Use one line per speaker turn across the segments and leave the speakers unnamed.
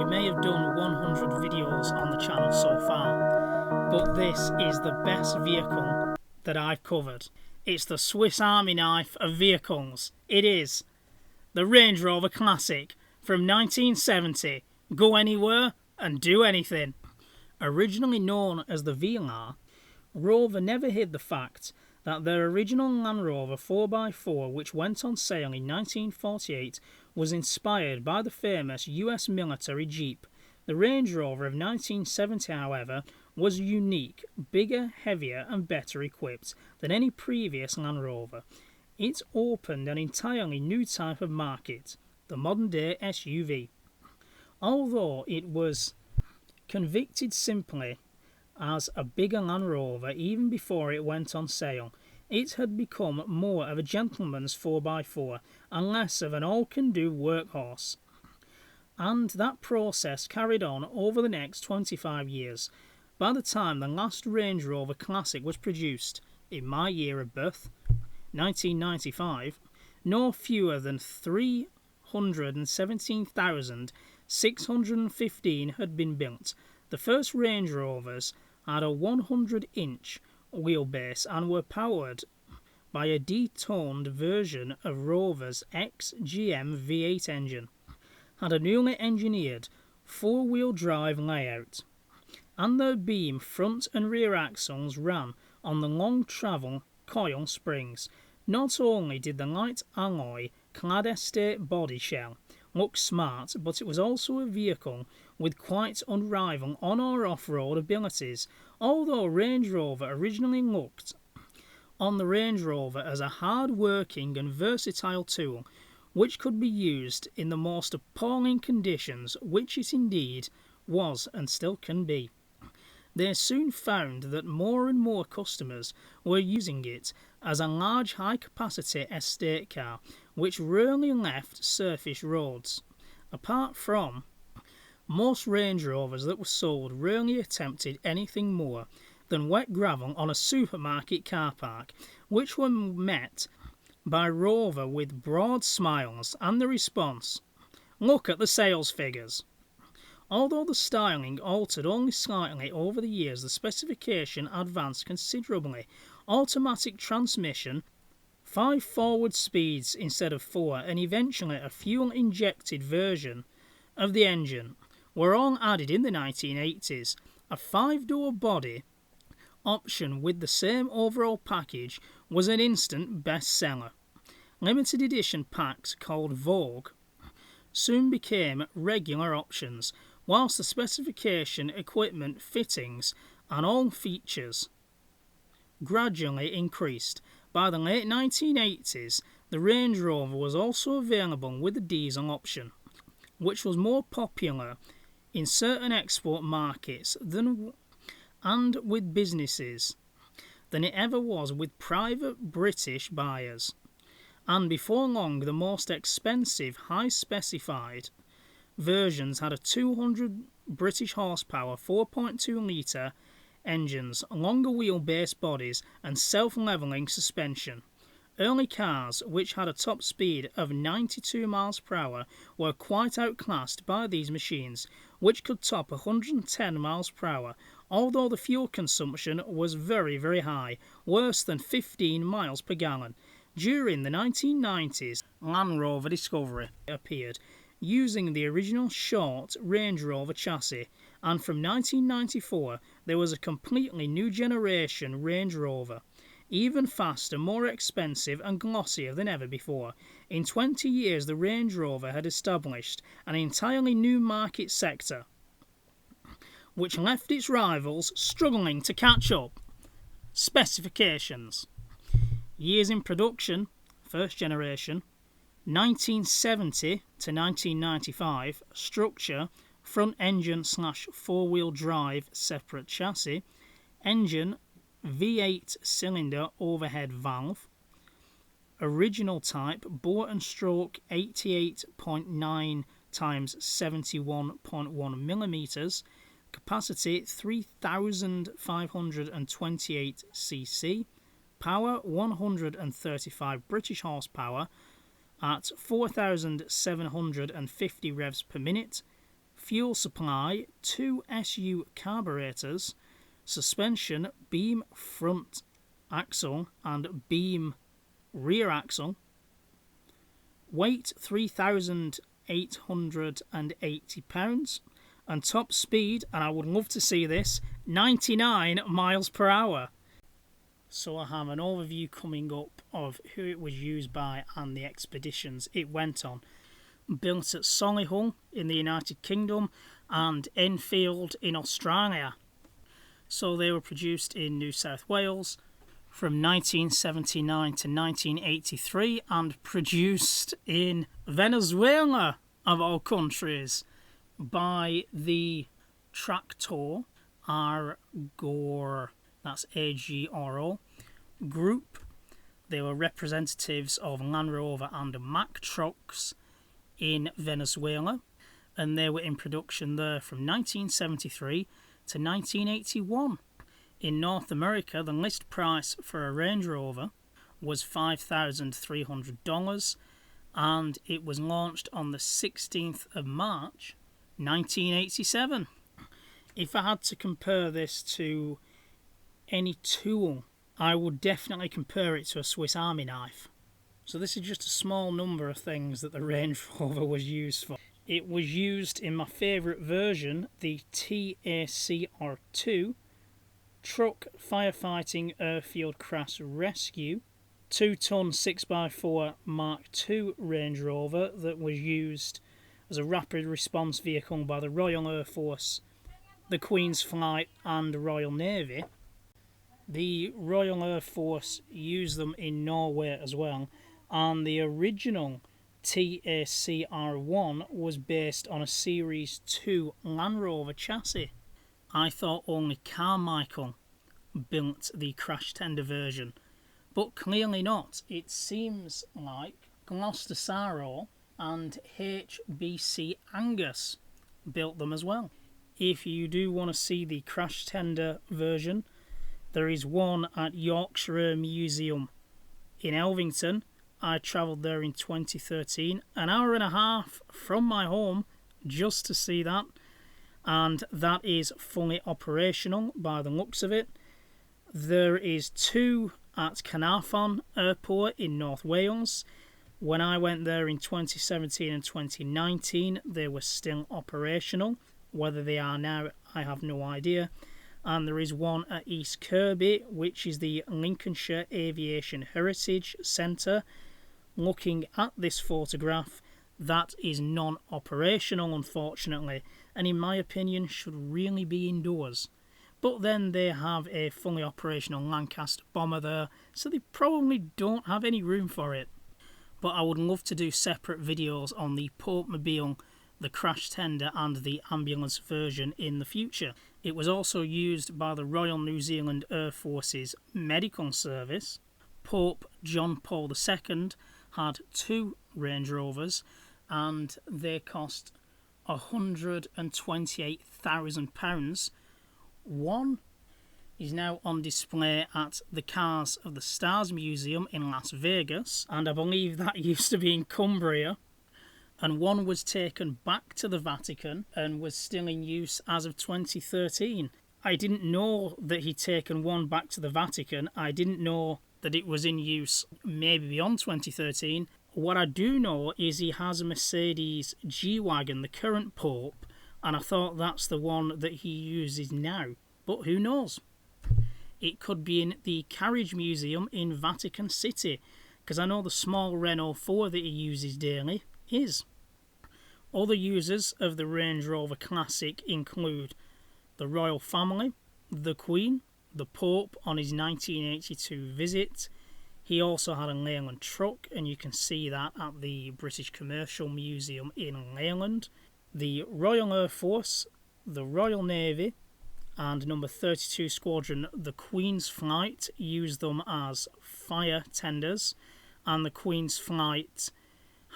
we may have done 100 videos on the channel so far, but this is the best vehicle that I've covered. It's the Swiss Army knife of vehicles. It is the Range Rover Classic from 1970. Go anywhere and do anything. Originally known as the VLR, Rover never hid the fact that their original Land Rover 4x4, which went on sale in 1948, was inspired by the famous US military Jeep. The Range Rover of 1970, however, was unique, bigger, heavier and better equipped than any previous Land Rover. It opened an entirely new type of market, the modern-day SUV. Although it was convicted simply as a bigger Land Rover even before it went on sale, it had become more of a gentleman's 4x4 and less of an all-can-do workhorse. And that process carried on over the next 25 years. By the time the last Range Rover Classic was produced, in my year of birth, 1995, no fewer than 317,615 had been built. The first Range Rovers had a 100-inch wheelbase and were powered by a detoned version of Rover's ex-GM V8 engine, had a newly engineered four-wheel drive layout, and their beam front and rear axles ran on the long travel coil springs. Not only did the light alloy clad estate body shell look smart, but it was also a vehicle with quite unrivaled on or off-road abilities. Although Range Rover originally looked on the Range Rover as a hard-working and versatile tool which could be used in the most appalling conditions, which it indeed was and still can be, they soon found that more and more customers were using it as a large high-capacity estate car which rarely left surface roads. Apart from most Range Rovers that were sold rarely attempted anything more than wet gravel on a supermarket car park, which were met by Rover with broad smiles and the response, "Look at the sales figures." Although the styling altered only slightly over the years, the specification advanced considerably. Automatic transmission, 5 forward speeds instead of 4, and eventually a fuel-injected version of the engine were all added in the 1980s. A 5-door body option with the same overall package was an instant bestseller. Limited edition packs called Vogue soon became regular options, whilst the specification, equipment, fittings and all features gradually increased. By the late 1980s, the Range Rover was also available with a diesel option, which was more popular in certain export markets and with businesses than it ever was with private British buyers. And before long, the most expensive, high-specified versions had a 200 British horsepower 4.2 litre engines, longer wheelbase bodies and self-levelling suspension. Early cars, which had a top speed of 92 miles per hour, were quite outclassed by these machines, which could top 110 miles per hour, although the fuel consumption was very, very high, worse than 15 miles per gallon. During the 1990s, Land Rover Discovery appeared, using the original short Range Rover chassis, and from 1994 there was a completely new generation Range Rover, even faster, more expensive and glossier than ever before. In 20 years the Range Rover had established an entirely new market sector, which left its rivals struggling to catch up. Specifications: years in production, first generation, 1970 to 1995, structure, front engine / four-wheel drive separate chassis, engine, V8 cylinder overhead valve, original type, bore and stroke 88.9 times 71.1 millimeters, capacity 3,528 cc, power 135 British horsepower at 4,750 revs per minute, fuel supply, 2 SU carburetors, suspension, beam front axle and beam rear axle, weight 3,880 pounds, and top speed, and I would love to see this, 99 miles per hour. So I have an overview coming up of who it was used by and the expeditions it went on. Built at Solihull in the United Kingdom and Enfield in Australia. So they were produced in New South Wales from 1979 to 1983 and produced in Venezuela, of all countries, by the Tractor Agro, that's AGRO, group. They were representatives of Land Rover and Mack trucks in Venezuela, and they were in production there from 1973 to 1981. In North America, the list price for a Range Rover was $5,300, and it was launched on the 16th of March 1987. If I had to compare this to any tool, I would definitely compare it to a Swiss Army knife. So this is just a small number of things that the Range Rover was used for. It was used in my favourite version, the TACR2, Truck Firefighting Airfield Crash Rescue, 2-ton 6x4 Mark II Range Rover that was used as a rapid response vehicle by the Royal Air Force, the Queen's Flight and Royal Navy. The Royal Air Force used them in Norway as well, and the original TACR1 was based on a Series 2 Land Rover chassis. I thought only Carmichael built the crash tender version, but clearly not. It seems like Gloucester Saro and HBC Angus built them as well. If you do want to see the crash tender version, there is one at Yorkshire Air Museum in Elvington. I travelled there in 2013, an hour and a half from my home just to see that, and that is fully operational by the looks of it. There is 2 at Caernarfon Airport in North Wales. When I went there in 2017 and 2019, they were still operational. Whether they are now, I have no idea. And there is one at East Kirby, which is the Lincolnshire Aviation Heritage Centre. Looking at this photograph, that is non-operational, unfortunately, and in my opinion should really be indoors. But then they have a fully operational Lancaster bomber there, so they probably don't have any room for it. But I would love to do separate videos on the Popemobile, the crash tender and the ambulance version in the future. It was also used by the Royal New Zealand Air Force's Medical Service. Pope John Paul II had 2 Range Rovers and they cost £128,000. One is now on display at the Cars of the Stars Museum in Las Vegas, and I believe that used to be in Cumbria. And one was taken back to the Vatican and was still in use as of 2013. I didn't know that he'd taken one back to the Vatican. I didn't know that it was in use maybe beyond 2013. What I do know is he has a Mercedes G-Wagon, the current Pope, and I thought that's the one that he uses now. But who knows? It could be in the Carriage Museum in Vatican City, because I know the small Renault 4 that he uses daily is. Other users of the Range Rover Classic include the royal family, the Queen, the Pope on his 1982 visit. He also had a Leyland truck, and you can see that at the British Commercial Museum in Leyland. The Royal Air Force, the Royal Navy, and number 32 Squadron, the Queen's Flight, used them as fire tenders, and the Queen's Flight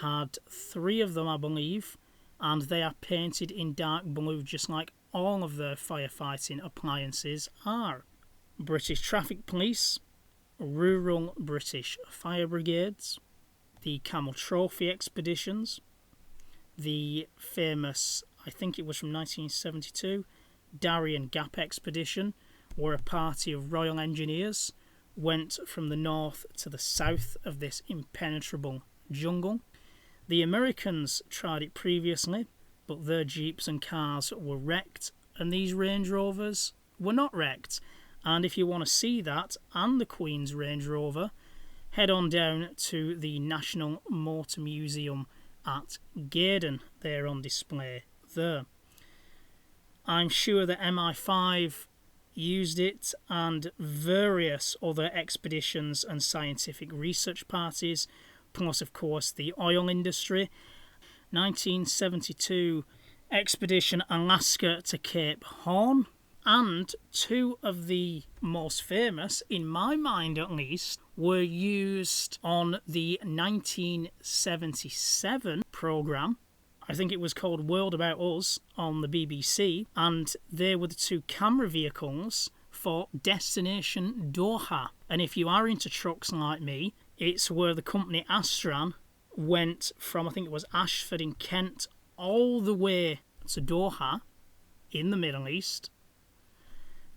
had 3 of them, I believe, and they are painted in dark blue just like all of their firefighting appliances are. British Traffic Police, Rural British Fire Brigades, the Camel Trophy Expeditions, the famous I think it was from 1972, Darien Gap Expedition, where a party of Royal Engineers went from the north to the south of this impenetrable jungle. The Americans tried it previously, but their jeeps and cars were wrecked, and these Range Rovers were not wrecked. And if you want to see that and the Queen's Range Rover, head on down to the National Motor Museum at Gaydon. They're on display there. I'm sure that MI5 used it, and various other expeditions and scientific research parties, plus of course the oil industry. 1972 Expedition Alaska to Cape Horn, and two of the most famous, in my mind at least, were used on the 1977 programme. I think it was called World About Us on the BBC, and they were the two camera vehicles for Destination Doha. And if you are into trucks like me, it's where the company Astran went from, I think it was Ashford in Kent, all the way to Doha in the Middle East,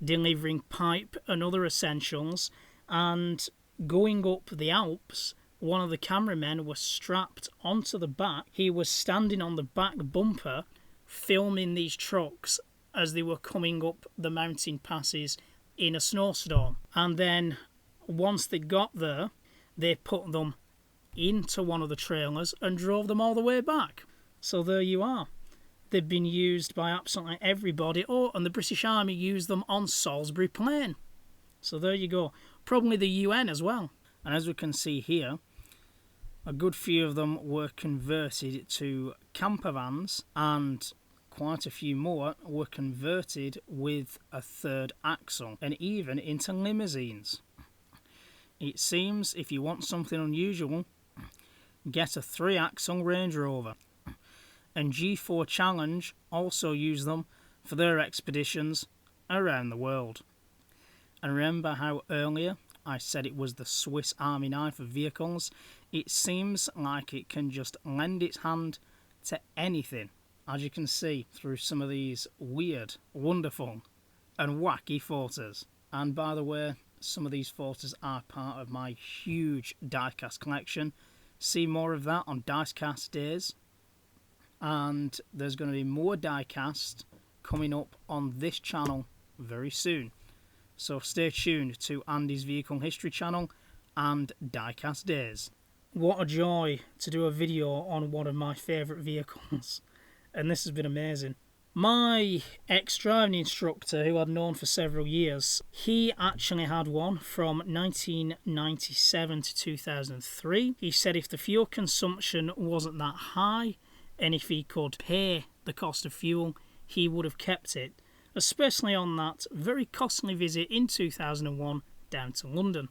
delivering pipe and other essentials. And going up the Alps, one of the cameramen was strapped onto the back. He was standing on the back bumper filming these trucks as they were coming up the mountain passes in a snowstorm. And then once they got there, they put them into one of the trailers and drove them all the way back. So there you are. They've been used by absolutely everybody. Oh, and the British Army used them on Salisbury Plain. So there you go. Probably the UN as well. And as we can see here, a good few of them were converted to camper vans, and quite a few more were converted with a third axle, and even into limousines. It seems if you want something unusual, get a 3-axle Range Rover. And G4 Challenge also use them for their expeditions around the world. And remember how earlier I said it was the Swiss Army knife of vehicles? It seems like it can just lend its hand to anything, as you can see through some of these weird, wonderful and wacky photos. And by the way, some of these photos are part of my huge diecast collection. See more of that on Diecast Days. And there's going to be more diecast coming up on this channel very soon. So stay tuned to Andy's Vehicle History channel and Diecast Days. What a joy to do a video on one of my favourite vehicles. And this has been amazing. My ex-driving instructor, who I'd known for several years, he actually had one from 1997 to 2003. He said if the fuel consumption wasn't that high, and if he could pay the cost of fuel, he would have kept it, especially on that very costly visit in 2001 down to London.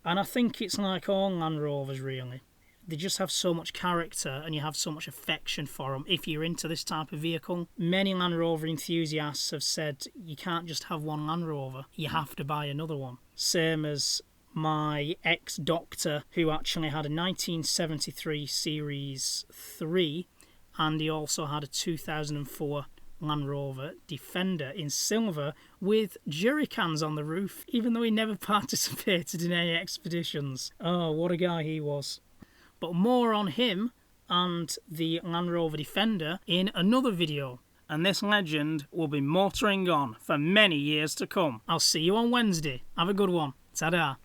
And I think it's like all Land Rovers really. They just have so much character, and you have so much affection for them if you're into this type of vehicle. Many Land Rover enthusiasts have said you can't just have one Land Rover, you have to buy another one. Same as my ex-doctor, who actually had a 1973 Series 3, and he also had a 2004 Land Rover Defender in silver with jerry cans on the roof, even though he never participated in any expeditions. Oh, what a guy he was. But more on him and the Land Rover Defender in another video. And this legend will be motoring on for many years to come. I'll see you on Wednesday. Have a good one. Ta-da.